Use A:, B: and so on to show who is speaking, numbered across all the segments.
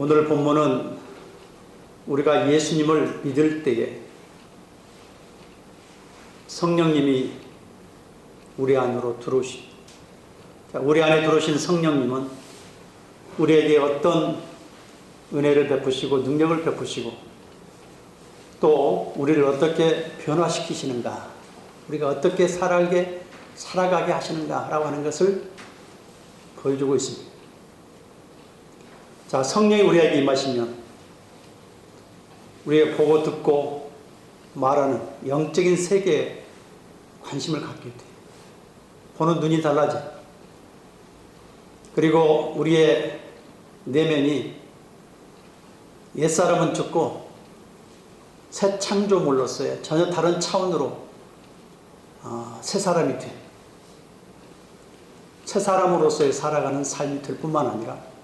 A: 오늘 본문은 우리가 예수님을 믿을 때에 성령님이 우리 안으로 들어오십니다. 우리 안에 들어오신 성령님은 우리에게 어떤 은혜를 베푸시고 능력을 베푸시고 또 우리를 어떻게 변화시키시는가, 우리가 어떻게 살아가게 하시는가라고 하는 것을 보여주고 있습니다. 자, 성령이 우리에게 임하시면 우리가 보고 듣고 말하는 영적인 세계에 관심을 갖게 돼요. 보는 눈이 달라져요. 그리고 우리의 내면이 옛사람은 죽고 새 창조물로서의 전혀 다른 차원으로 새 사람이 돼요. 새 사람으로서의 살아가는 삶이 될 뿐만 아니라,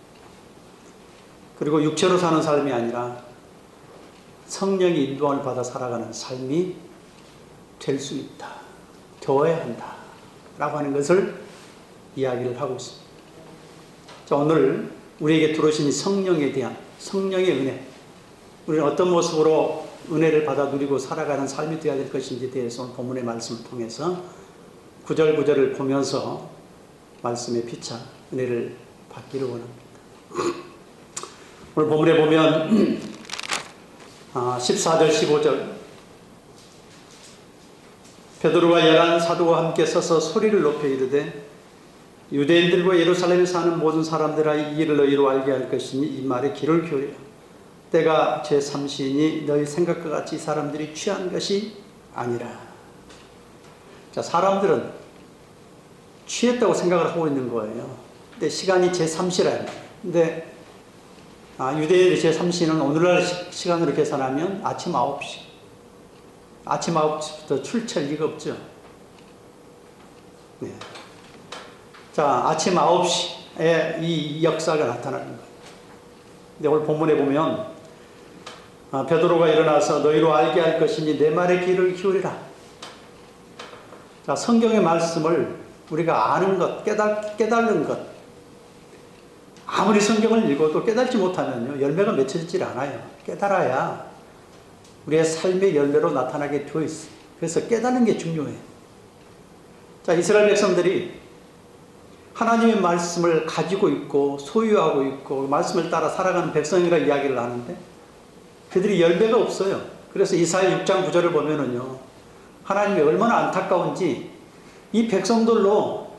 A: 그리고 육체로 사는 삶이 아니라 성령의 인도함을 받아 살아가는 삶이 될 수 있다, 되어야 한다 라고 하는 것을 이야기를 하고 있습니다. 자, 오늘 우리에게 들어오신 성령에 대한 성령의 은혜, 우리는 어떤 모습으로 은혜를 받아 누리고 살아가는 삶이 되어야 될 것인지에 대해서 오늘 본문의 말씀을 통해서 구절구절을 보면서 말씀의 피차 은혜를 받기를 원합니다. 오늘 본문에 보면 14절 15절 베드로가 11 사도와 함께 서서 소리를 높여 이르되 유대인들과 예루살렘에 사는 모든 사람들아 이 일을 너희로 알게 할 것이니 이 말에 귀를 기울이라. 때가 제3시이니 너희 생각과 같이 사람들이 취한 것이 아니라. 자, 사람들은 취했다고 생각을 하고 있는 거예요. 근데 시간이 제3시라요. 근데 유대인의 제3시는 오늘날 시간으로 계산하면 아침 9시. 아침 9시부터 출첵 리가 없죠. 네. 자, 아침 9시에 이 역사가 나타나는 거예요. 근데 오늘 본문에 보면 베드로가 일어나서 너희로 알게 할 것이니 내 말에 귀를 기울이라. 자, 성경의 말씀을 우리가 아는 것, 깨달는 것, 아무리 성경을 읽어도 깨달지 못하면요 열매가 맺혀지질 않아요. 깨달아야 우리의 삶의 열매로 나타나게 되어 있어요. 그래서 깨닫는 게 중요해요. 자, 이스라엘 백성들이 하나님의 말씀을 가지고 있고 소유하고 있고 말씀을 따라 살아가는 백성이라 이야기를 하는데 그들이 열매가 없어요. 그래서 이사야 6장 9절을 보면은요 하나님이 얼마나 안타까운지 이 백성들로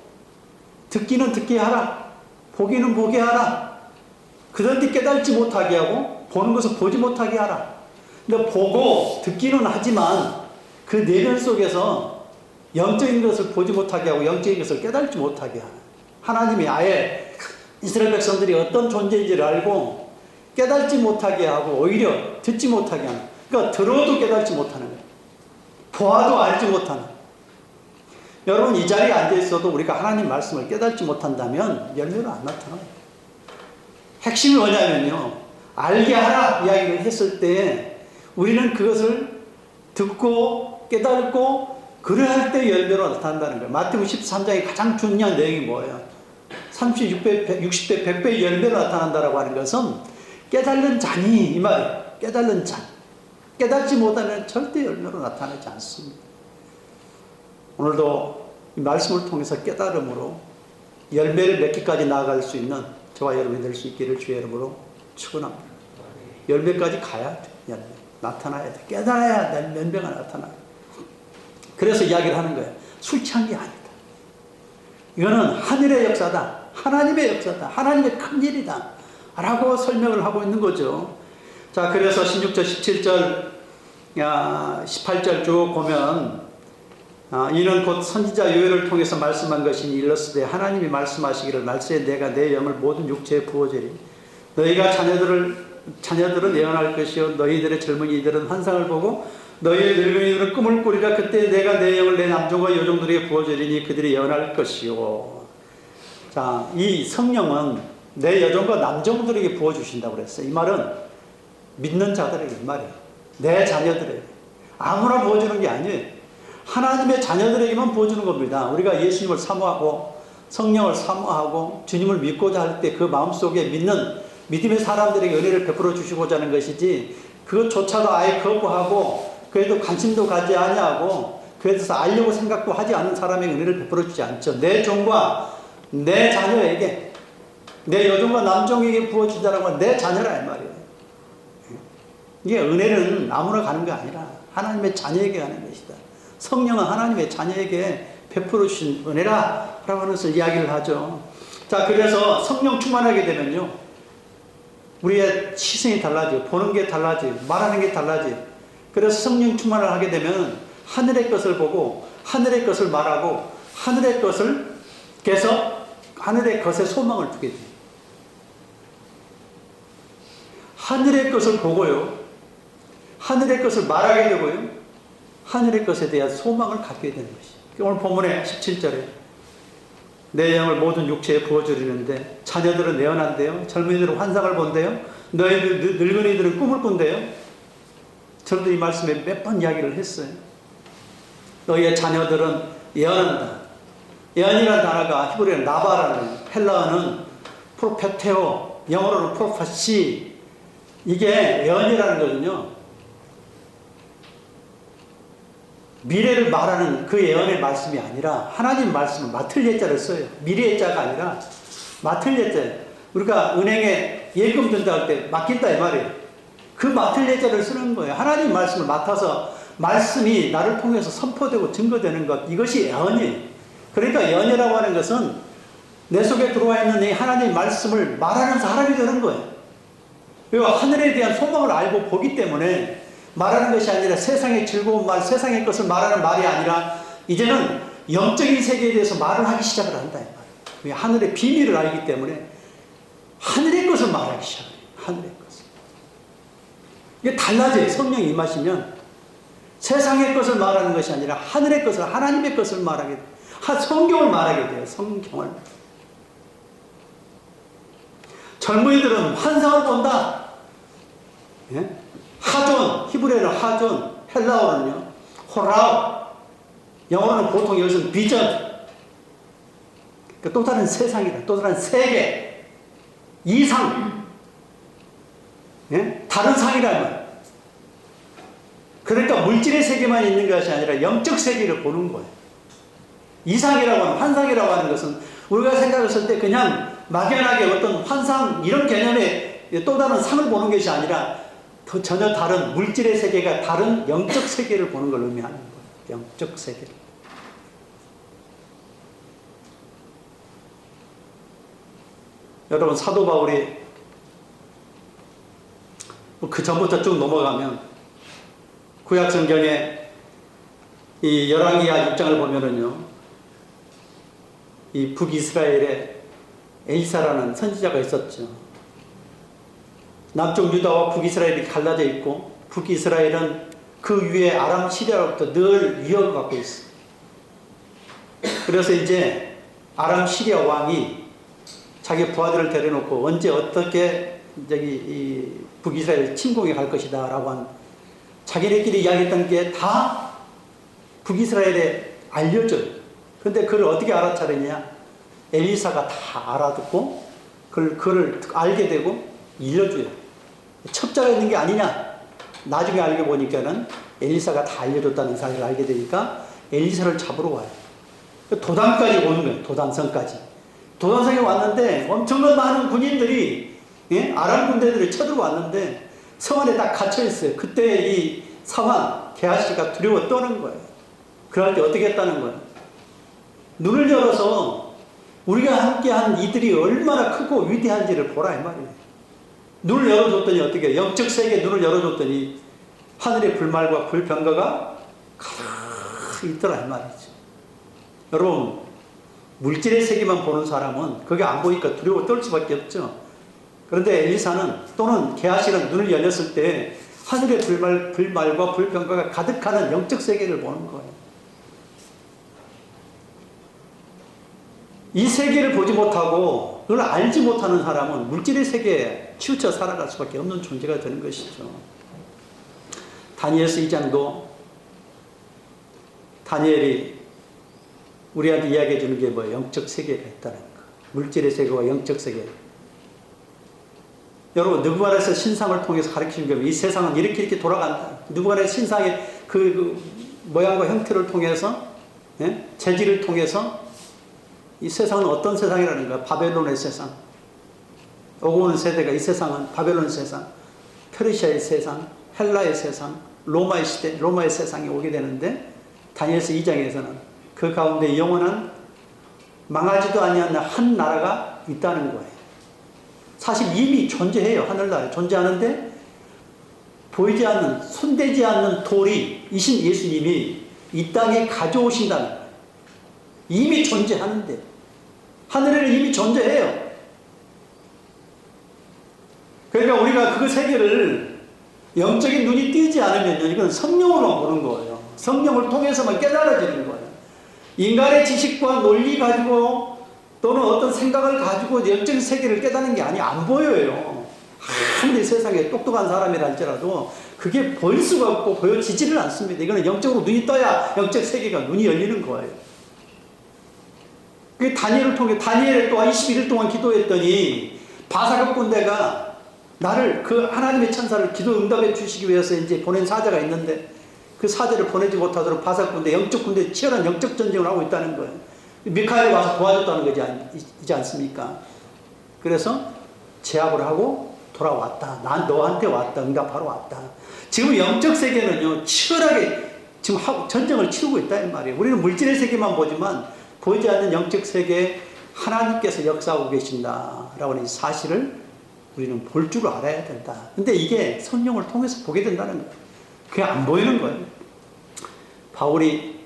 A: 듣기는 듣게 하라, 보기는 보게 하라, 그런데 깨닫지 못하게 하고 보는 것을 보지 못하게 하라. 근데 보고 듣기는 하지만 그 내면 속에서 영적인 것을 보지 못하게 하고 영적인 것을 깨닫지 못하게 하는, 하나님이 아예 이스라엘 백성들이 어떤 존재인지를 알고 깨닫지 못하게 하고 오히려 듣지 못하게 하는, 그러니까 들어도 깨닫지 못하는 거예요. 보아도 알지 못하는. 여러분, 이 자리에 앉아 있어도 우리가 하나님 말씀을 깨닫지 못한다면 열매가 안 나타나요. 핵심이 뭐냐면요, 알게 하라 이야기를 했을 때 우리는 그것을 듣고 깨닫고 그래야 때 열매로 나타난다는 거예요. 마태복음 13장의 가장 중요한 내용이 뭐예요? 30배, 60배, 100배의 열매로 나타난다라고 하는 것은 깨달는 자니 이 말이에요. 깨달는 자. 깨닫지 못하면 절대 열매로 나타나지 않습니다. 오늘도 이 말씀을 통해서 깨달음으로 열매를 맺기까지 나아갈 수 있는 저와 여러분이 될 수 있기를 주의 이름으로 축원합니다. 열매까지 가야 돼. 열매. 나타나야 돼. 깨달아야 열매가 나타나요. 그래서 이야기를 하는 거예요. 술 취한 게 아니다. 이거는 하늘의 역사다. 하나님의 역사다. 하나님의 큰일이다. 라고 설명을 하고 있는 거죠. 자, 그래서 16절, 17절, 18절 쭉 보면 이는 곧 선지자 요엘을 통해서 말씀한 것이니 일렀으되 하나님이 말씀하시기를 말세에 내가 내 영을 모든 육체에 부어주리. 너희가 자녀들은 예언할 것이요 너희들의 젊은이들은 환상을 보고 너희의 늙은이들은 꿈을 꾸리라. 그때 내가 내 영을 내 남종과 여종들에게 부어주리니 그들이 예언할 것이요. 자, 이 성령은 내 여종과 남종들에게 부어주신다고 그랬어요. 이 말은 믿는 자들에게 이 말이에요. 내 자녀들에게. 아무나 부어주는 게 아니에요. 하나님의 자녀들에게만 부어주는 겁니다. 우리가 예수님을 사모하고 성령을 사모하고 주님을 믿고자 할 때 그 마음속에 믿는 믿음의 사람들에게 은혜를 베풀어 주시고자 하는 것이지, 그것조차도 아예 거부하고 그래도 관심도 가지 아니하고 그에 대해서 알려고 생각도 하지 않은 사람에게 은혜를 베풀어 주지 않죠. 내 종과 내 자녀에게, 내 여종과 남종에게 부어준다는 건 내 자녀라 이 말이에요. 이게 은혜는 아무나 가는 게 아니라 하나님의 자녀에게 가는 것이다. 성령은 하나님의 자녀에게 베풀어 주신 은혜라 라고 하는 것을 이야기를 하죠. 자, 그래서 성령 충만하게 되면요, 우리의 시선이 달라지고 보는 게 달라지고 말하는 게 달라지고, 그래서 성령 충만을 하게 되면 하늘의 것을 보고 하늘의 것을 말하고 하늘의 것을 깨서 하늘의 것에 소망을 두게 돼요. 하늘의 것을 보고요, 하늘의 것을 말하게 되고요, 하늘의 것에 대한 소망을 갖게 되는 것이죠. 오늘 본문의 17절에 내 영을 모든 육체에 부어주리는데 자녀들은 내어난대요, 젊은이들은 환상을 본대요, 너희들 늙은이들은 꿈을 꾼대요. 저도 이 말씀에 몇 번 이야기를 했어요. 너희의 자녀들은 예언한다. 예언이라는 단어가 히브리어는 나바라는, 헬라어는 프로페테오, 영어로는 프로파시. 이게 예언이라는 거는요, 미래를 말하는 그 예언의 말씀이 아니라 하나님 말씀을 맡을 예자를 써요. 미래의 자가 아니라 맡을 예자예요. 우리가 은행에 예금 든다 할 때 맡긴다 이 말이에요. 그 맡을 예자를 쓰는 거예요. 하나님 말씀을 맡아서 말씀이 나를 통해서 선포되고 증거되는 것, 이것이 예언이에요. 그러니까 예언이라고 하는 것은 내 속에 들어와 있는 이 하나님 말씀을 말하는 사람이 되는 거예요. 왜? 하늘에 대한 소망을 알고 보기 때문에 말하는 것이 아니라 세상의 즐거운 말, 세상의 것을 말하는 말이 아니라 이제는 영적인 세계에 대해서 말을 하기 시작을 한다 이 말이에요. 왜? 하늘의 비밀을 알기 때문에 하늘의 것을 말하기 시작해요. 하늘의 것을. 이게 달라져요. 성령이 임하시면 세상의 것을 말하는 것이 아니라 하늘의 것을, 하나님의 것을 말하게 돼요. 성경을 말하게 돼요. 성경을. 젊은이들은 환상을 본다. 예? 하존, 히브리어는 하존, 헬라어는요 호라우, 영어로는 보통 여기서는 비전. 그러니까 또 다른 세상이다. 또 다른 세계, 이상, 예? 다른 상이라면. 그러니까 물질의 세계만 있는 것이 아니라 영적 세계를 보는 거예요. 이상이라고 하는, 환상이라고 하는 것은 우리가 생각했을 때 그냥 막연하게 어떤 환상 이런 개념의 또 다른 상을 보는 것이 아니라 더 전혀 다른 물질의 세계가 다른 영적 세계를 보는 걸 의미하는 거예요. 영적 세계를. 여러분, 사도 바울이 그 전부터 쭉 넘어가면 구약 성경에 이 열왕기하 6장을 보면은요, 이 북이스라엘에 엘사라는 선지자가 있었죠. 남쪽 유다와 북이스라엘이 갈라져 있고, 북이스라엘은 그 위에 아람 시리아로부터 늘 위협을 받고 있어요. 그래서 이제 아람 시리아 왕이 자기 부하들을 데려놓고 언제 어떻게 이 북이스라엘 침공해 갈 것이다 라고 한, 자기네끼리 이야기했던 게 다 북이스라엘에 알려줘요. 근데 그걸 어떻게 알아차리냐? 엘리사가 다 알아듣고 그걸 알게 되고 일러줘요. 첩자가 있는 게 아니냐? 나중에 알게 보니까는 엘리사가 다 알려줬다는 사실을 알게 되니까 엘리사를 잡으러 와요. 도단까지 오는 거예요. 도단성까지. 도단성에 왔는데 엄청난 많은 군인들이, 예? 아람 군대들이 쳐들어왔는데 성 안에 딱 갇혀있어요. 그때 이 상황, 게하시가 두려워 떠는 거예요. 그럴 때 어떻게 했다는 거예요? 눈을 열어서 우리가 함께한 이들이 얼마나 크고 위대한지를 보라 이 말이에요. 눈을 열어줬더니 어떻게 해요? 영적 세계에 눈을 열어줬더니 하늘의 불말과 불병거가 가득 있더라 이 말이죠. 여러분, 물질의 세계만 보는 사람은 그게 안 보니까 두려워 떨 수밖에 없죠. 그런데 엘리사는 또는 게하시는 눈을 열렸을 때 하늘의 불말과 불병거가 가득하는 영적 세계를 보는 거예요. 이 세계를 보지 못하고 그걸 알지 못하는 사람은 물질의 세계에 치우쳐 살아갈 수밖에 없는 존재가 되는 것이죠. 다니엘서 2장도 다니엘이 우리한테 이야기해 주는 게 뭐예요? 영적 세계가 있다는 거. 물질의 세계와 영적 세계. 여러분, 느부갓네살 신상을 통해서 가르치는 게 이 세상은 이렇게 돌아간다. 느부갓네살 신상의 그 모양과 형태를 통해서, 예? 재질을 통해서 이 세상은 어떤 세상이라는 거야? 바벨론의 세상. 오고 오는 세대가 이 세상은 바벨론의 세상, 페르시아의 세상, 헬라의 세상, 로마의 시대, 로마의 세상에 오게 되는데, 다니엘서 2장에서는 그 가운데 영원한 망하지도 아니한 한 나라가 있다는 거예요. 사실 이미 존재해요. 하늘나라에 존재하는데 보이지 않는, 손대지 않는 돌이 이신 예수님이 이 땅에 가져오신다는 거예요. 이미 존재하는데, 하늘에는 이미 존재해요. 그러니까 우리가 그 세계를 영적인 눈이 띄지 않으면요, 이건 성령으로만 보는 거예요. 성령을 통해서만 깨달아지는 거예요. 인간의 지식과 논리 가지고 또는 어떤 생각을 가지고 영적인 세계를 깨닫는 게 아니, 안 보여요. 아무리 세상에 똑똑한 사람이라 할지라도 그게 보일 수가 없고 보여지지를 않습니다. 이거는 영적으로 눈이 떠야 영적 세계가 눈이 열리는 거예요. 그 다니엘을 통해, 다니엘에 또한 21일 동안 기도했더니 바사급 군대가 나를, 그 하나님의 천사를 기도 응답해 주시기 위해서 이제 보낸 사자가 있는데 그 사자를 보내지 못하도록 바사급 군대, 영적 군대, 치열한 영적 전쟁을 하고 있다는 거예요. 미카엘이 와서 도와줬다는 거지 않습니까? 그래서 제압을 하고 돌아왔다. 난 너한테 왔다. 응답하러 왔다. 지금 영적 세계는요, 치열하게 지금 전쟁을 치르고 있다 이 말이에요. 우리는 물질의 세계만 보지만 보이지 않는 영적 세계에 하나님께서 역사하고 계신다라고 하는 사실을 우리는 볼 줄 알아야 된다. 근데 이게 성령을 통해서 보게 된다는 거예요. 그게 안 보이는 거예요. 바울이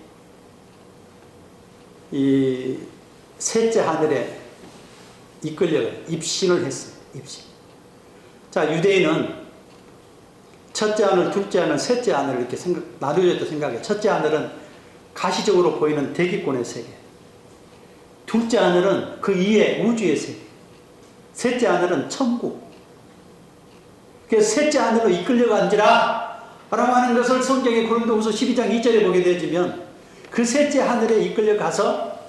A: 이 셋째 하늘에 이끌려 입신을 했어요. 입신. 자, 유대인은 첫째 하늘, 둘째 하늘, 셋째 하늘 이렇게 나누어졌다 생각해요. 첫째 하늘은 가시적으로 보이는 대기권의 세계. 둘째 하늘은 그 이에 우주의 세계. 셋째 하늘은 천국. 그래서 셋째 하늘로 이끌려간지라 라고 하는 것을 성경의 고린도후서 12장 2절에 보게 되지면 그 셋째 하늘에 이끌려가서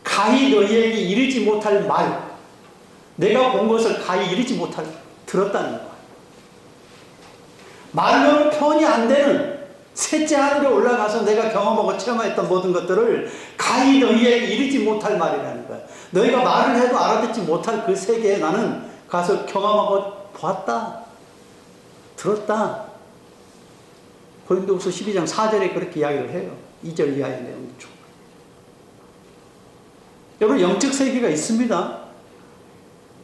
A: 가히 너희에게 이르지 못할 말, 내가 본 것을 가히 이르지 못할, 들었다는 거야. 말로는 표현이 안 되는 셋째 하늘에 올라가서 내가 경험하고 체험했던 모든 것들을 가히 너희에게 이르지 못할 말이라는 거야. 너희가 말을 해도 알아듣지 못할 그 세계에 나는 가서 경험하고 보았다, 들었다. 고린도후서 12장 4절에 그렇게 이야기를 해요. 2절 이하의 내용이죠. 여러분, 영적 세계가 있습니다.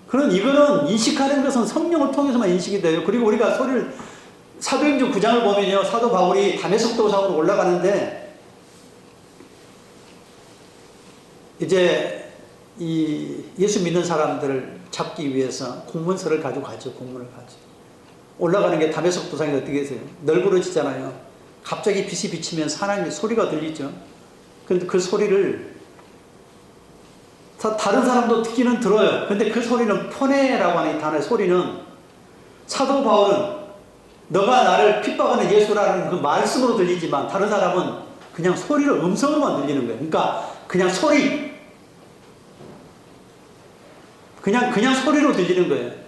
A: 그런 이거는 인식하는 것은 성령을 통해서만 인식이 돼요. 그리고 우리가 소리를, 사도행전 9장을 보면요, 사도 바울이 다메섹 도상으로 올라가는데 이제 이 예수 믿는 사람들을 잡기 위해서 공문서를 가지고 가죠. 공문을 가죠. 올라가는 게 다메섹 도상이 어떻게 되세요? 널브러지잖아요. 갑자기 빛이 비치면 하나님의 소리가 들리죠. 그런데 그 소리를 다른 사람도 듣기는 들어요. 근데 그 소리는 포네라고 하는 이 단어의 소리는 사도 바울은 너가 나를 핍박하는 예수라는 그 말씀으로 들리지만 다른 사람은 그냥 소리를 음성으로만 들리는 거예요. 그러니까 그냥 소리, 그냥 소리로 들리는 거예요.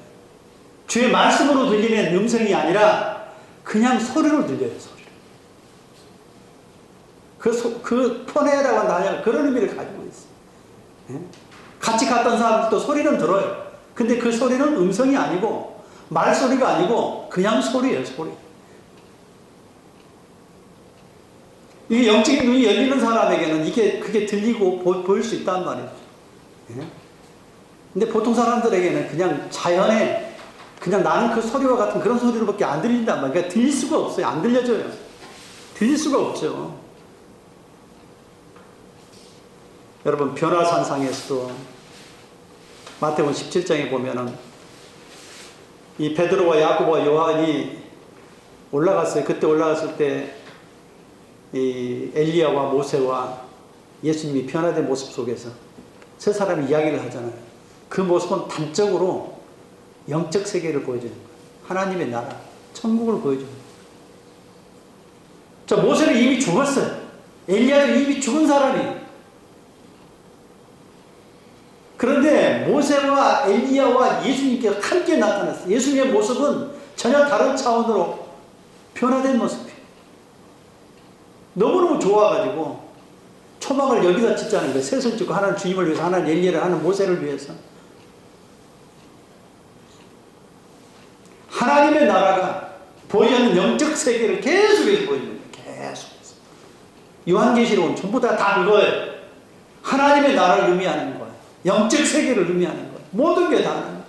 A: 주의 말씀으로 들리는 음성이 아니라 그냥 소리로 들려요. 소리로. 그 포네라고 하는 단어가 그런 의미를 가지고 있어요. 예? 같이 갔던 사람들도 소리는 들어요. 근데 그 소리는 음성이 아니고 말소리가 아니고 그냥 소리예요. 소리. 이게 영적인 눈이 열리는 사람에게는 그게 들리고 보일 수 있단 말이죠. 예? 근데 보통 사람들에게는 그냥 자연에 그냥 나는 그 소리와 같은 그런 소리로밖에 안 들린단 말이에요. 그러니까 들릴 수가 없어요. 안 들려져요. 들릴 수가 없죠. 여러분, 변화산상에서도 마태복음 17장에 보면은 이 베드로와 야고보와 요한이 올라갔어요. 그때 올라갔을 때 이 엘리야와 모세와 예수님이 변화된 모습 속에서 세 사람이 이야기를 하잖아요. 그 모습은 단적으로 영적 세계를 보여주는 거예요. 하나님의 나라, 천국을 보여주는 거예요. 자, 모세는 이미 죽었어요. 엘리야는 이미 죽은 사람이에요. 그런데 모세와 엘리야와 예수님께서 함께 나타났어요. 예수님의 모습은 전혀 다른 차원으로 변화된 모습이에요. 너무너무 좋아가지고 초막을 여기다 짓자는 거예요. 셋을 짓고 하나는 주님을 위해서, 하나는 엘리야를, 하나는 모세를 위해서. 하나님의 나라가 보이는 영적 세계를 계속해서 보여주는 거예요. 계속해서. 요한계시록은 전부 다 그거예요. 하나님의 나라를 의미하는 거예요. 영적 세계를 의미하는 거예요. 모든 게 다.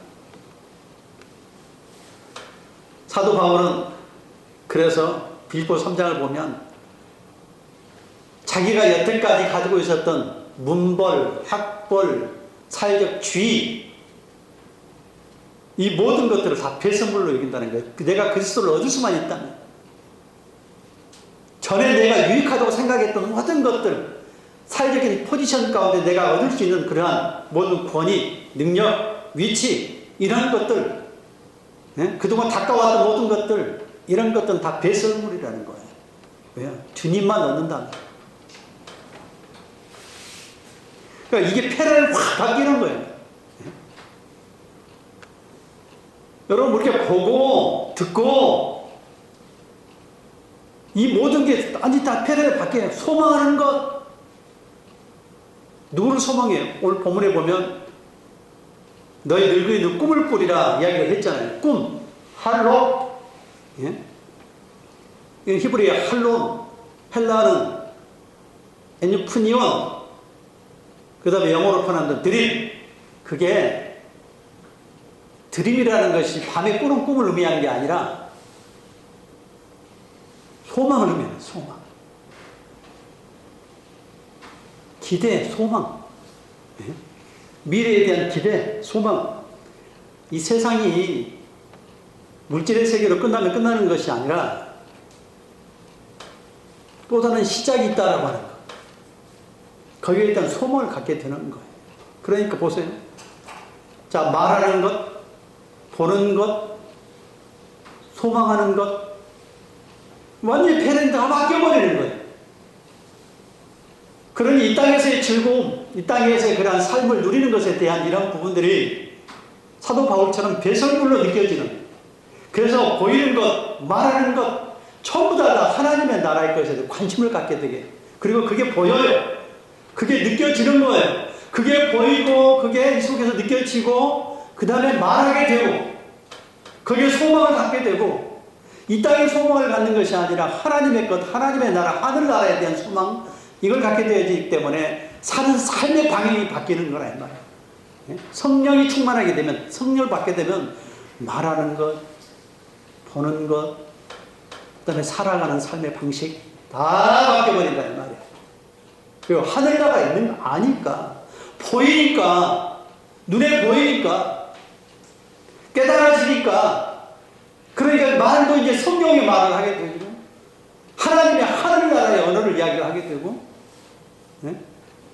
A: 사도 바울은 그래서 빌립보 3장을 보면 자기가 여태까지 가지고 있었던 문벌, 학벌, 사회적 지위, 이 모든 것들을 다 배설물로 여긴다는 거예요. 내가 그리스도를 얻을 수만 있다면, 전에 내가 유익하다고 생각했던 모든 것들, 사회적인 포지션 가운데 내가 얻을 수 있는 그러한 모든 권위, 능력, 위치, 이런 것들, 그동안 가까웠던 모든 것들, 이런 것들은 다 배설물이라는 거예요. 왜요? 주님만 얻는다면. 그러니까 이게 패러를 확 바뀌는 거예요. 여러분, 우리가 보고, 듣고, 이 모든 게 완전히 다 패러를 바뀌어요. 소망하는 것. 누구를 소망해요? 오늘 본문에 보면, 너희 늙은이는 꿈을 꾸리라 이야기를 했잖아요. 꿈, 할로, 예? 히브리의 할론, 헬라는 에뉴프니온, 그 다음에 영어로 표현한 드림. 그게 드림이라는 것이 밤에 꾸는 꿈을 의미하는 게 아니라 소망을 의미해요. 소망. 기대, 소망. 예? 미래에 대한 기대, 소망. 이 세상이 물질의 세계로 끝나면 끝나는 것이 아니라 또 다른 시작이 있다라고 하는 것. 거기에 일단 소망을 갖게 되는 거예요. 그러니까 보세요. 자, 말하는 것, 보는 것, 소망하는 것, 완전히 패러다임이 바뀌어버리는 거예요. 그러니 이 땅에서의 즐거움, 이 땅에서의 그러한 삶을 누리는 것에 대한 이런 부분들이 사도 바울처럼 배설물로 느껴지는, 그래서 보이는 것, 말하는 것, 전부 다 하나님의 나라의 것에 관심을 갖게 되게, 그리고 그게 보여요. 그게 느껴지는 거예요. 그게 보이고, 그게 이 속에서 느껴지고, 그 다음에 말하게 되고, 거기에 소망을 갖게 되고, 이 땅의 소망을 갖는 것이 아니라 하나님의 것, 하나님의 나라, 하늘나라에 대한 소망, 이걸 갖게 되기 때문에 사는 삶의 방향이 바뀌는 거라 이 말이에요. 성령이 충만하게 되면, 성령을 받게 되면 말하는 것, 보는 것, 그 다음에 살아가는 삶의 방식 다 바뀌어버린다 이 말이에요. 그리고 하늘나라가 있는 거 아니까, 보이니까, 눈에 보이니까, 깨달아지니까, 그러니까 말도 이제 성경의 말을 하게 되고, 하나님의 하늘나라의 언어를 이야기를 하게 되고, 네?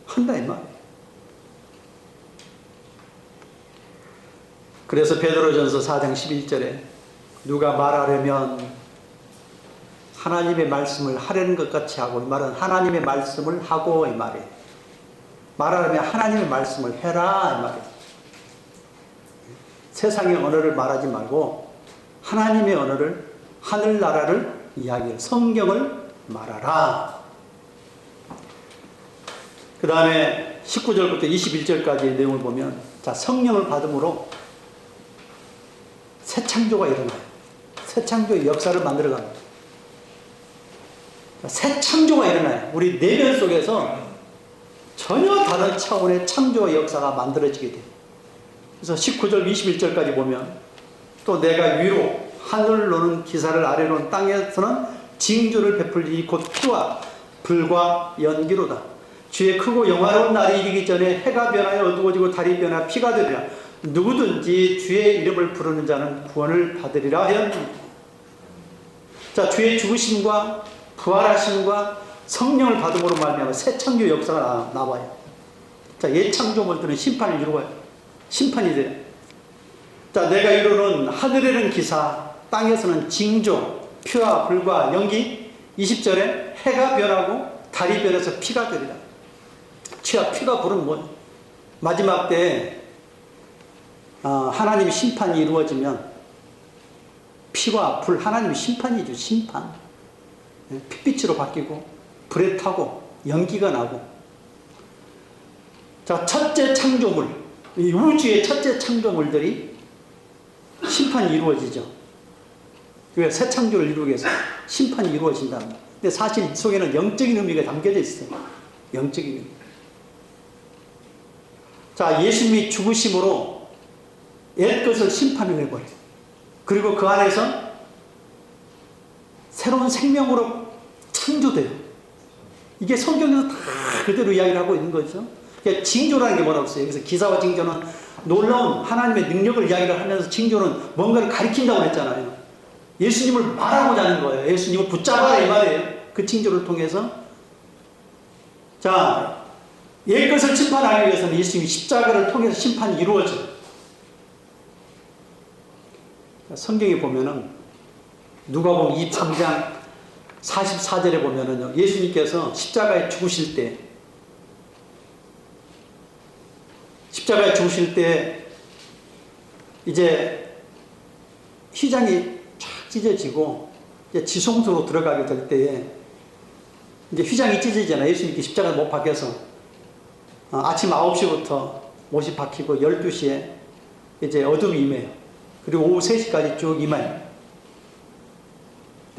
A: 한다 이 말이에요. 그래서 베드로전서 4장 11절에 누가 말하려면 하나님의 말씀을 하려는 것 같이 하고, 이 말은 하나님의 말씀을 하고 이 말이에요. 말하려면 하나님의 말씀을 해라 이 말이에요. 세상의 언어를 말하지 말고 하나님의 언어를, 하늘나라를 이야기해, 성경을 말하라. 그 다음에 19절부터 21절까지의 내용을 보면, 자, 성령을 받음으로 새 창조가 일어나요. 새 창조의 역사를 만들어갑니다. 새 창조가 일어나요. 우리 내면 속에서 전혀 다른 차원의 창조의 역사가 만들어지게 돼요. 그래서 19절, 21절까지 보면, 또 내가 위로 하늘로는 기사를, 아래로는 땅에서는 징조를 베풀리니 곧 피와 불과 연기로다. 주의 크고 영화로운 날이 이르기 전에 해가 변하여 어두워지고 달이 변하여 피가 되리라. 누구든지 주의 이름을 부르는 자는 구원을 받으리라 하였느니라. 자, 주의 죽으심과 부활하심과 성령을 받음으로 말미암아 새 창조 역사가 나와요. 자, 옛 창조물들은 심판을 이루어요. 심판이 돼요. 자, 내가 이루는 하늘에는 기사, 땅에서는 징조, 피와 불과 연기. 20절에 해가 변하고 달이 변해서 피가 되리라. 피가 불은 뭐 마지막 때 하나님의 심판이 이루어지면 피와 불, 하나님의 심판이죠. 심판. 핏빛으로 바뀌고 불에 타고 연기가 나고. 자, 첫째 창조물, 이 우주의 첫째 창조물들이 심판이 이루어지죠. 왜? 새 창조를 이루기 위해서 심판이 이루어진다. 근데 사실 이 속에는 영적인 의미가 담겨져 있어요. 영적인 의미. 자, 예수님이 죽으심으로 옛것을 심판을 해버려요. 그리고 그 안에서 새로운 생명으로 창조돼요. 이게 성경에서 다 그대로 이야기를 하고 있는 거죠. 그러니까 징조라는 게 뭐라고 했어요. 그래서 기사와 징조는 놀라운 하나님의 능력을 이야기를 하면서 징조는 뭔가를 가리킨다고 했잖아요. 예수님을 말하고자 하는 거예요. 예수님을 붙잡아라 이 말이에요. 그 징조를 통해서. 자, 옛것을 심판하기 위해서는 예수님이 십자가를 통해서 심판이 이루어져요. 성경에 보면은 누가복음 23장 44절에 보면은요, 예수님께서 십자가에 죽으실 때 이제 휘장이 쫙 찢어지고 이제 지성소로 들어가게 될 때에 이제 휘장이 찢어지잖아요. 예수님께 십자가를 못 박혀서 아침 9시부터 못이 박히고 12시에 이제 어둠이 임해요. 그리고 오후 3시까지 쭉 임해요.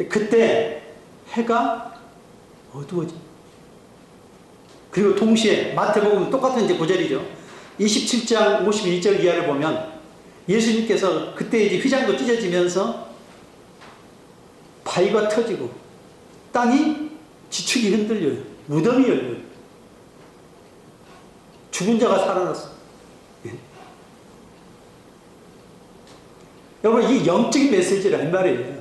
A: 그때 해가 어두워져. 그리고 동시에 마태복음 똑같은 이제 구절이죠. 27장 51절 이하를 보면 예수님께서 그때 이제 휘장도 찢어지면서 바위가 터지고 땅이 지축이 흔들려요. 무덤이 열려요. 죽은 자가 살아났어. 예. 여러분, 이게 영적인 메시지란 말이에요.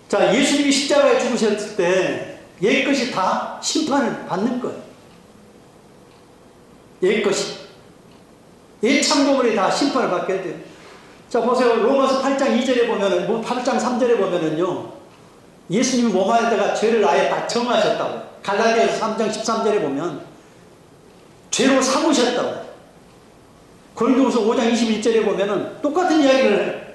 A: 자, 예수님이 십자가에 죽으셨을 때 옛것이 다 심판을 받는 거예요. 옛것이. 옛 창조물이 다 심판을 받게 돼요. 자, 보세요. 로마서 8장 2절에 보면은, 8장 3절에 보면은요, 예수님이 몸 안에다가 죄를 아예 다 정하셨다고. 갈라디아서 3장 13절에 보면, 죄로 삼으셨다고. 고린도후서 5장 21절에 보면은 똑같은 이야기를 해요.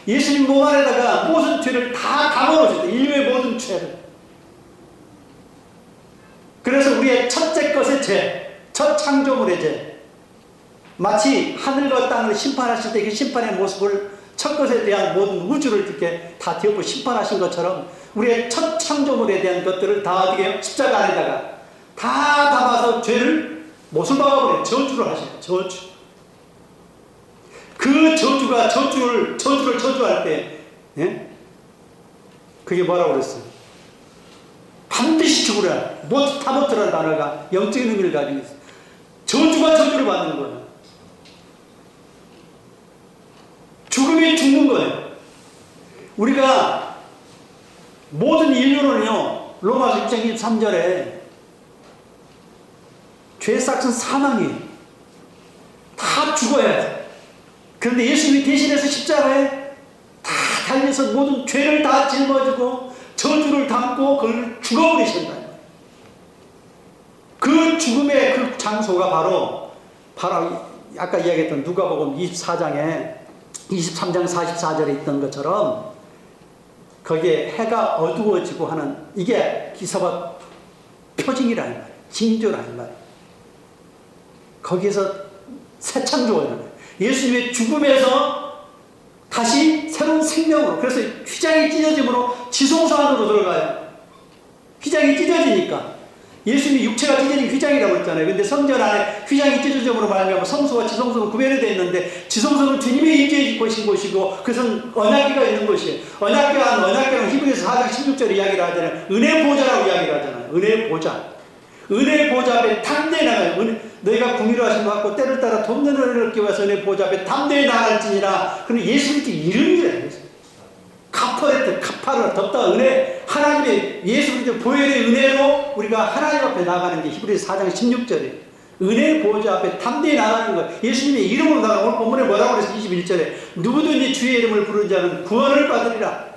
A: 예수님 몸 안에다가 모든 죄를 다 담아놓으셨다. 인류의 모든 죄를. 그래서 우리의 첫째 것의 죄, 첫 창조물의 죄, 마치 하늘과 땅을 심판하실 때 그 심판의 모습을 첫 것에 대한 모든 우주를 이렇게 다 뒤엎고 심판하신 것처럼 우리의 첫 창조물에 대한 것들을 다 어떻게 십자가 안에다가 다 담아서 죄를 못을 박아버려요. 저주를 하셔요. 저주. 그 저주를 저주할 때, 예? 그게 뭐라고 그랬어요? 반드시 죽으라. 다 못하라는 단어가 영적인 의미를 가지고 있어요. 저주가 저주를 받는 거예요. 죽음이 죽는 거예요. 우리가 모든 인류는요, 로마서 6장 23절에 죄의 싹은 사망이에요. 다 죽어야 돼. 그런데 예수님이 대신해서 십자가에 다 달려서 모든 죄를 다 짊어지고 저주를 담고 그걸 죽어버리신다. 그 죽음의 그 장소가 바로 아까 이야기했던 누가복음 24장에 23장 44절에 있던 것처럼 거기에 해가 어두워지고 하는 이게 기사와 표징이라는 말이에요. 징조라는 말이에요. 거기에서 새 창조가 일어나요. 예수님의 죽음에서 다시 새로운 생명으로, 그래서 휘장이 찢어짐으로 지성소 안으로 들어가요. 휘장이 찢어지니까. 예수님이 육체가 찢어진 휘장이라고 했잖아요. 근데 성전 안에 휘장이 찢어짐으로 말하면 성소와 지성소는 구별이 되어 있는데, 지성소는 주님의 임재의 곳이고, 그것은 언약궤가 있는 곳이에요. 언약궤는 히브리서 4장 16절에 이야기를 하잖아요. 은혜 보좌라고 이야기를 하잖아요. 은혜 보좌. 은혜 보좌 앞에 담대히 나가요. 너희가 궁의로 하신 것 같고 때를 따라 돕는 은혜를 끼워서 은혜 보좌 앞에 담대히 나갈지니라. 그럼 예수님께 이름이래요. 카파를 덮다 은혜, 하나님의 예수님의 보혈의 은혜로 우리가 하나님 앞에 나가는 게 히브리서 4장 16절이에요. 은혜 보좌 앞에 담대히 나가는 거예요. 예수님의 이름으로 나가는, 오늘 본문에 뭐라고 그랬어요? 21절에 누구든지 주의 이름을 부르는 자는 구원을 받으리라.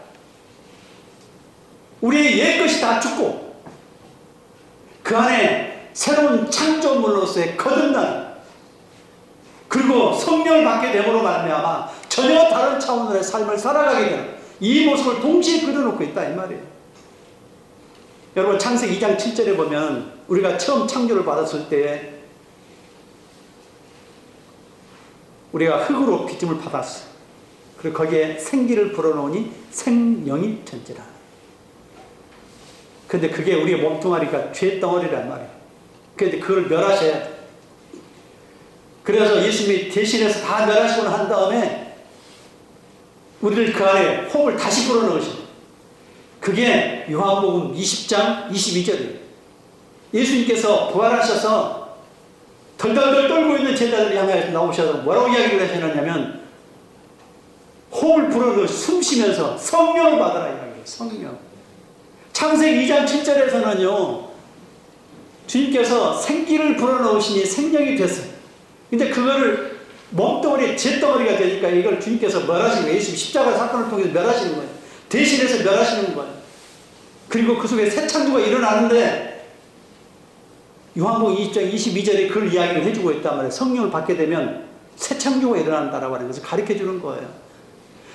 A: 우리의 옛것이 다 죽고 그 안에 새로운 창조물로서의 거듭난 그리고 성령을 받게 됨으로 말미암아 전혀 다른 차원의 삶을 살아가게 되는 이 모습을 동시에 그려놓고 있다 이 말이에요. 여러분 창세기 2장 7절에 보면 우리가 처음 창조를 받았을 때 우리가 흙으로 빚음을 받았어. 그리고 거기에 생기를 불어넣으니 생명이 존재라. 근데 그게 우리의 몸뚱아리가 죄덩어리란 말이에요. 그런데 그걸 멸하셔야 돼. 그래서 예수님이 대신해서 다 멸하시고 한 다음에 우리를 그 안에 호흡을 다시 불어넣으시고 그게 요한복음 20장 22절이에요. 예수님께서 부활하셔서 덜덜덜 떨고 있는 제자들을 향해 나오셔서 뭐라고 이야기를 하시느냐면 호흡을 불어넣어 숨 쉬면서 성령을 받으라 이야기해요. 성령. 창세기 2장 7절에서는요 주님께서 생기를 불어넣으시니 생명이 됐어요. 근데 그거를 몸덩어리, 잿덩어리가 되니까 이걸 주님께서 멸하시는 거예요. 예수 십자가 사건을 통해서 멸하시는 거예요. 대신해서 멸하시는 거예요. 그리고 그 속에 새 창조가 일어나는데 요한복음 20장 22절에 그걸 이야기를 해주고 있단 말이에요. 성령을 받게 되면 새 창조가 일어난다라고 하는 것을 가르쳐 주는 거예요.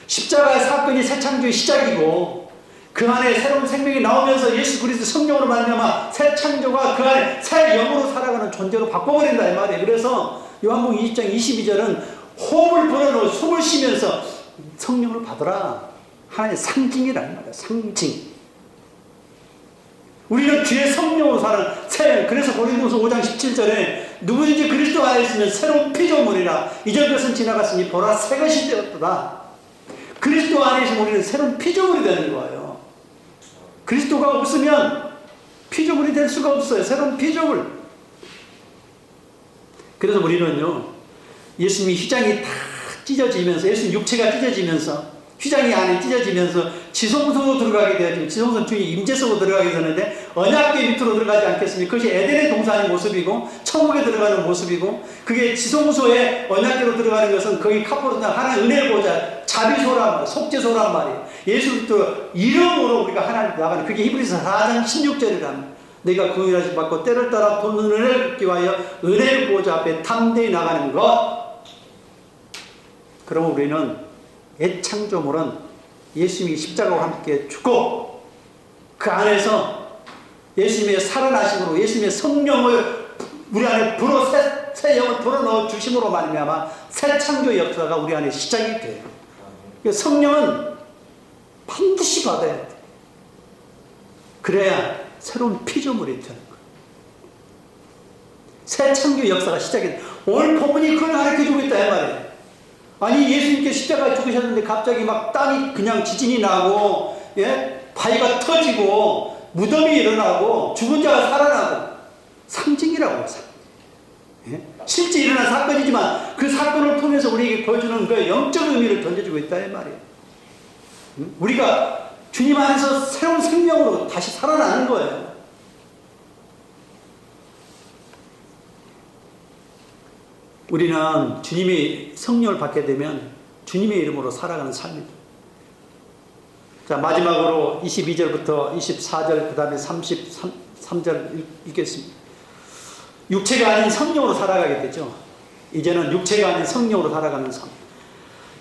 A: 십자가의 사건이 새 창조의 시작이고 그 안에 새로운 생명이 나오면서 예수 그리스도 성령으로 말미암아 새 창조가 그 안에 새 영으로 살아가는 존재로 바꿔버린다 이 말이에요. 그래서 요한복음 20장 22절은 호흡을 불어넣어 숨을 쉬면서 성령을 받으라. 하나님의 상징이라는 말이에요. 상징. 우리는 주의 성령으로 사는 새. 그래서 고린도서 5장 17절에 누구든지 그리스도 안에 있으면 새로운 피조물이라. 이전 것은 지나갔으니 보라 새 것이 되었도다. 그리스도 안에 있으면 우리는 새로운 피조물이 되는 거예요. 그리스도가 없으면 피조물이 될 수가 없어요. 새로운 피조물. 그래서 우리는요 예수님이 휘장이 다 찢어지면서 예수님 육체가 찢어지면서 휘장이 안에 찢어지면서 지성소로 들어가게 되어지고 지성소는 주의 임재 속으로 들어가게 되는데 언약궤 밑으로 들어가지 않겠습니까? 그것이 에덴의 동산의 모습이고 천국에 들어가는 모습이고 그게 지성소에 언약궤로 들어가는 것은 거기 카포르나 하나님 은혜를 보자 자비소란 말이에요. 속죄소란 말이에요. 예수 그리스도 이름으로 우리가 하나님 나가는 그게 히브리서 4장 16절이랍니다. 내가 구원하심 받고 때를 따라 돕는 은혜를 받기 위하여 은혜의 보좌 앞에 담대히 나가는 것. 그러면 우리는 애창조물은 예수님이 십자가와 함께 죽고 그 안에서 예수님의 살아나심으로 예수님의 성령을 우리 안에 새 영을 불어넣어 주심으로 말미암아 새 창조의 역사가 우리 안에 시작이 돼요. 성령은 반드시 받아야 돼. 그래야 새로운 피조물이 되는 거예요. 새 창조 역사가 시작이 돼. 오늘 본문이 그걸 가르쳐주고 있다 이 말이에요. 아니 예수님께 십자가에 죽으셨는데 갑자기 막 땅이 그냥 지진이 나고 바위가 터지고 무덤이 일어나고 죽은 자가 살아나고 상징이라고 상징. 실제 일어난 사건이지만 그 사건을 통해서 우리에게 보여주는 그 영적 의미를 던져주고 있다 이 말이에요. 우리가 주님 안에서 새로운 생명으로 다시 살아나는 거예요. 우리는 주님의 성령을 받게 되면 주님의 이름으로 살아가는 삶입니다. 자, 마지막으로 22절부터 24절 그 다음에 33절 읽겠습니다. 육체가 아닌 성령으로 살아가게 되죠. 이제는 육체가 아닌 성령으로 살아가는 삶.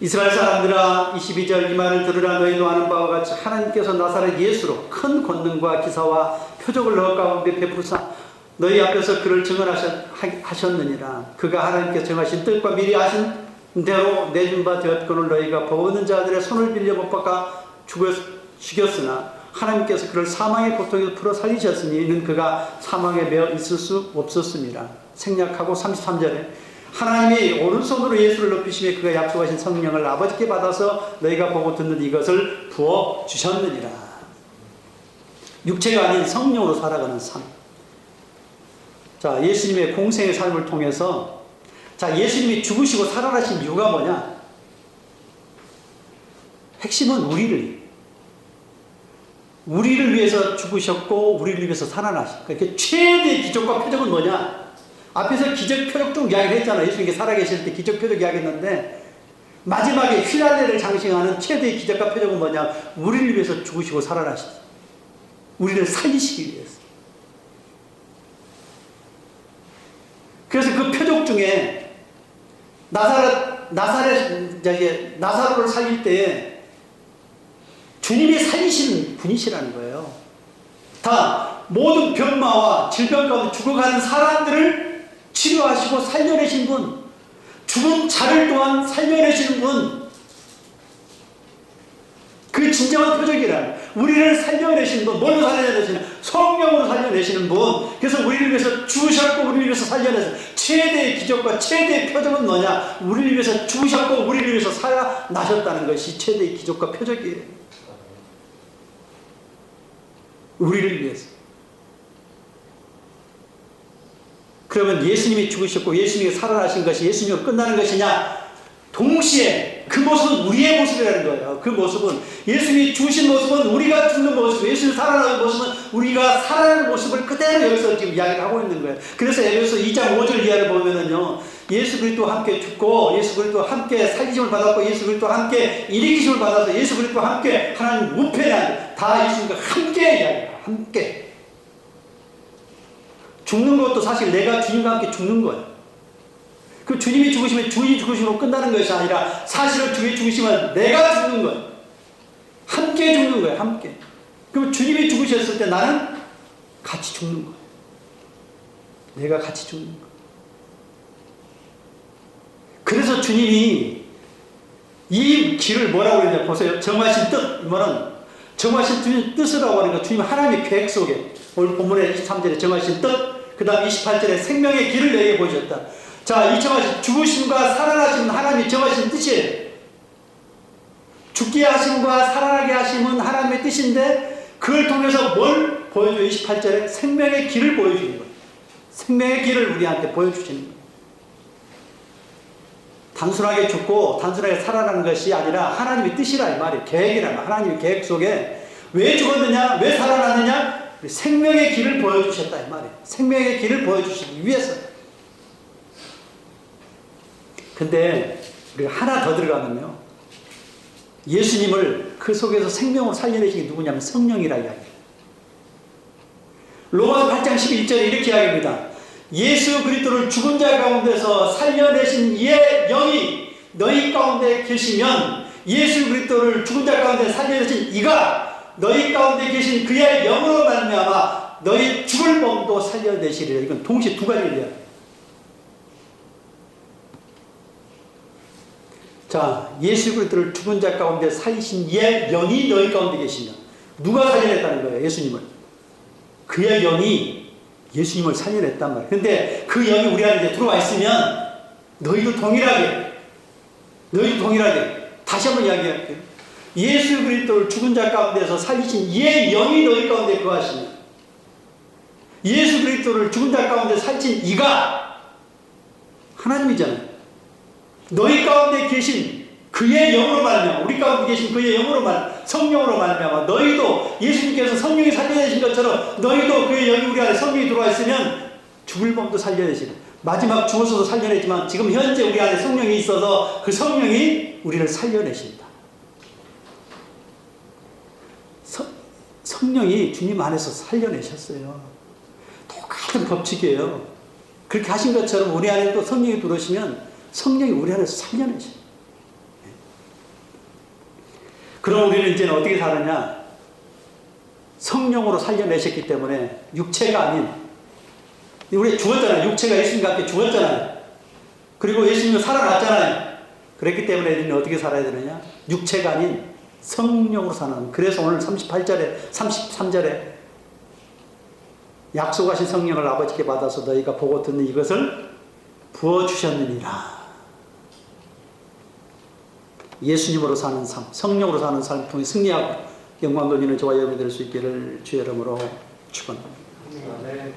A: 이스라엘 사람들아 22절 이 말을 들으라. 너희도 아는 바와 같이 하나님께서 나사렛 예수로 큰 권능과 기사와 표적을 너희 가운데 베푸사 너희 앞에서 그를 증언하셨느니라. 그가 하나님께서 정하신 뜻과 미리 아신 대로 내준 바 되었거늘 너희가 보는 자들의 손을 빌려 못 박아 죽였으나 하나님께서 그를 사망의 고통에서 풀어 살리셨으니 이는 그가 사망에 매어 있을 수 없었습니다. 생략하고 33절에 하나님이 오른손으로 예수를 높이시며 그가 약속하신 성령을 아버지께 받아서 너희가 보고 듣는 이것을 부어 주셨느니라. 육체가 아닌 성령으로 살아가는 삶. 자, 예수님의 공생의 삶을 통해서 자, 예수님이 죽으시고 살아나신 이유가 뭐냐? 핵심은 우리를 위해서 죽으셨고 우리를 위해서 살아나신. 그러니까 최대의 기적과 표적은 뭐냐? 앞에서 기적 표적 중 이야기를 했잖아요. 예수님이 살아계실 때 기적 표적 이야기했는데 마지막에 휘날레를 장식하는 최대의 기적과 표적은 뭐냐? 우리를 위해서 죽으시고 살아나신. 우리를 살리시기 위해서. 그래서 그 표적 중에 나사로를 살릴 때 주님이 살리시는 분이시라는 거예요. 다 모든 병마와 질병 가운데 죽어가는 사람들을 치료하시고 살려내신 분, 죽은 자를 또한 살려내시는 분, 그 진정한 표적이란 우리를 살려내시는 분. 뭘로 살려내시는? 성령으로 살려내시는 분. 그래서 우리를 위해서 죽으셨고 우리를 위해서 살려내서 최대의 기적과 최대의 표적은 뭐냐? 우리를 위해서 죽으셨고 우리를 위해서 살아나셨다는 것이 최대의 기적과 표적이에요. 우리를 위해서. 그러면 예수님이 죽으셨고 예수님이 살아나신 것이 예수님으로 끝나는 것이냐? 동시에 그 모습은 우리의 모습이라는 거예요. 그 모습은 예수님이 죽으신 모습은 우리가 죽는 모습, 예수님이 살아나는 모습은 우리가 살아나는 모습을 그대로 여기서 지금 이야기를 하고 있는 거예요. 그래서 에베소 2장 5절 이하를 보면은요, 예수 그리스도와 함께 죽고 예수 그리스도와 함께 살리심을 받았고 예수 그리스도와 함께 일으키심을 받아서 예수 그리스도와 함께 하나님 우편한 다 예수님과 함께 이야기해요. 함께 죽는 것도 사실 내가 주님과 함께 죽는 거예요. 그 주님이 죽으시면 주님이 죽으심으로 끝나는 것이 아니라 사실은 주님이 죽으시면 내가 죽는 거예요. 함께 죽는 거예요. 함께. 그럼 주님이 죽으셨을 때 나는 같이 죽는 거예요. 내가 같이 죽는 거예요. 그래서 주님이 이 길을 뭐라고 그러냐 보세요. 정하신 뜻, 이거는 정하신 주님 뜻이라고 하는 거. 주님 하나님의 계획 속에 오늘 본문의 23절에 정하신 뜻, 그 다음 28절에 생명의 길을 내게 보셨다. 자, 이 정하신 죽으심과 살아나신 하나님이 정하신 뜻이에요. 죽게 하심과 살아나게 하심은 하나님의 뜻인데 그걸 통해서 뭘 보여줘요? 28절에 생명의 길을 보여주는 거예요. 생명의 길을 우리한테 보여주시는 거예요. 단순하게 죽고 단순하게 살아나는 것이 아니라 하나님의 뜻이라 이 말이에요. 계획이라 하나님의 계획 속에 왜 죽었느냐? 왜 살아났느냐? 생명의 길을 보여주셨다 이 말이에요. 생명의 길을 보여주시기 위해서. 근데 우리가 하나 더 들어가면요, 예수님을 그 속에서 생명으로 살려내신 게 누구냐면 성령이라 이야기해요. 로마서 8장 11절에 이렇게 이야기합니다. 예수 그리스도를 죽은 자 가운데서 살려내신 이의 영이 너희 가운데 계시면 예수 그리스도를 죽은 자 가운데 살려내신 이가 너희 가운데 계신 그의 영으로 말미암아 너희 죽을 몸도 살려내시리라. 이건 동시에 두 가지를 이야기해요. 자, 예수 그리스도를 죽은 자 가운데 살리신 이의 영이 너희 가운데 계시면 누가 살려냈다는 거예요? 예수님을. 그의 영이 예수님을 살려냈단 말이에요. 근데 그 영이 우리 안에 들어와 있으면 너희도 동일하게 다시 한번 이야기할게요. 예수 그리스도를 죽은 자 가운데서 살리신 이의 영이 너희 가운데 거하시면 예수 그리스도를 죽은 자 가운데 살리신 이가 하나님이잖아요. 너희 가운데 계신 그의 영으로 말미암아, 우리 가운데 계신 그의 영으로 성령으로 말미암아 너희도 예수님께서 성령이 살려내신 것처럼 너희도 그의 영이 우리 안에 성령이 들어와 있으면 죽을 몸도 살려내시는, 마지막 죽어서도 살려내지만 지금 현재 우리 안에 성령이 있어서 그 성령이 우리를 살려내신다. 성령이 주님 안에서 살려내셨어요. 똑같은 법칙이에요. 그렇게 하신 것처럼 우리 안에 또 성령이 들어오시면 성령이 우리 안에서 살려내셔요. 그럼 우리는 이제는 어떻게 사느냐? 성령으로 살려내셨기 때문에 육체가 아닌, 우리 죽었잖아요. 육체가 예수님과 함께 죽었잖아요. 그리고 예수님은 살아났잖아요. 그랬기 때문에 우리는 어떻게 살아야 되느냐? 육체가 아닌 성령으로 사는. 그래서 오늘 38절에 33절에 약속하신 성령을 아버지께 받아서 너희가 보고 듣는 이것을 부어주셨느니라. 예수님으로 사는 삶, 성령으로 사는 삶을 통해 승리하고 영광 돌리는 저와 여러분이 될 수 있기를 주의 이름으로 축원합니다.